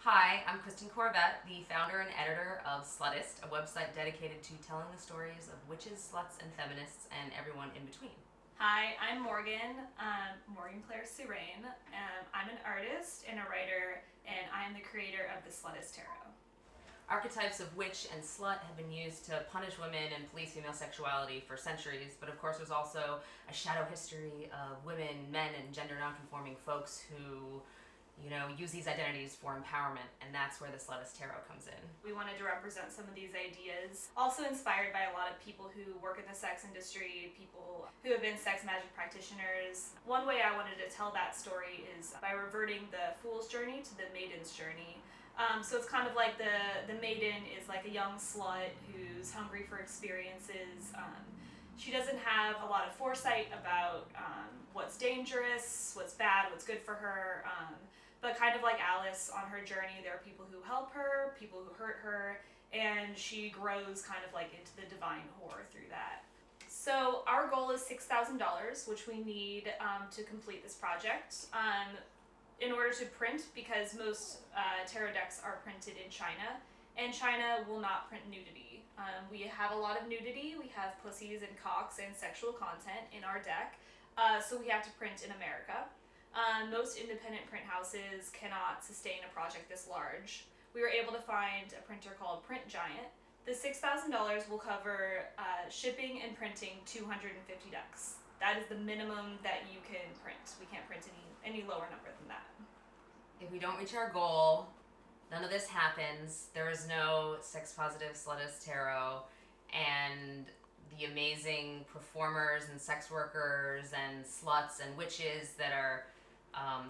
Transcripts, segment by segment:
Hi, I'm Kristen Corvette, the founder and editor of SLUTIST, a website dedicated to telling the stories of witches, sluts, and feminists, and everyone in between. Hi, I'm Morgan, Morgan Claire Surain. I'm an artist and a writer, and I am the creator of the SLUTIST Tarot. Archetypes of witch and slut have been used to punish women and police female sexuality for centuries, but of course there's also a shadow history of women, men, and gender nonconforming folks who use these identities for empowerment, and that's where the SLUTIST Tarot comes in. We wanted to represent some of these ideas, also inspired by a lot of people who work in the sex industry, people who have been sex magic practitioners. One way I wanted to tell that story is by reverting the fool's journey to the maiden's journey. So it's kind of like the maiden is like a young slut who's hungry for experiences. She doesn't have a lot of foresight about what's dangerous, what's bad, what's good for her. But kind of like Alice on her journey, there are people who help her, people who hurt her, and she grows kind of like into the divine whore through that. So our goal is $6,000, which we need to complete this project. In order to print, because most tarot decks are printed in China, and China will not print nudity. We have a lot of nudity, we have pussies and cocks and sexual content in our deck, so we have to print in America. Most independent print houses cannot sustain a project this large. We were able to find a printer called Print Giant. The $6,000 will cover shipping and printing 250 decks. That is the minimum that you can print. We can't print any lower number than that. If we don't reach our goal, none of this happens. There is no sex-positive SLUTIST Tarot, and the amazing performers and sex workers and sluts and witches that are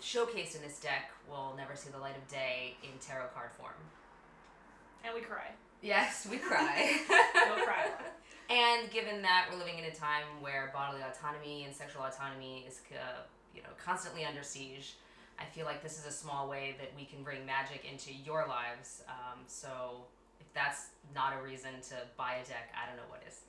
showcased in this deck will never see the light of day in tarot card form. And we cry. Yes, we cry. Don't cry. And given that we're living in a time where bodily autonomy and sexual autonomy is constantly under siege, I feel like this is a small way that we can bring magic into your lives. So if that's not a reason to buy a deck, I don't know what is.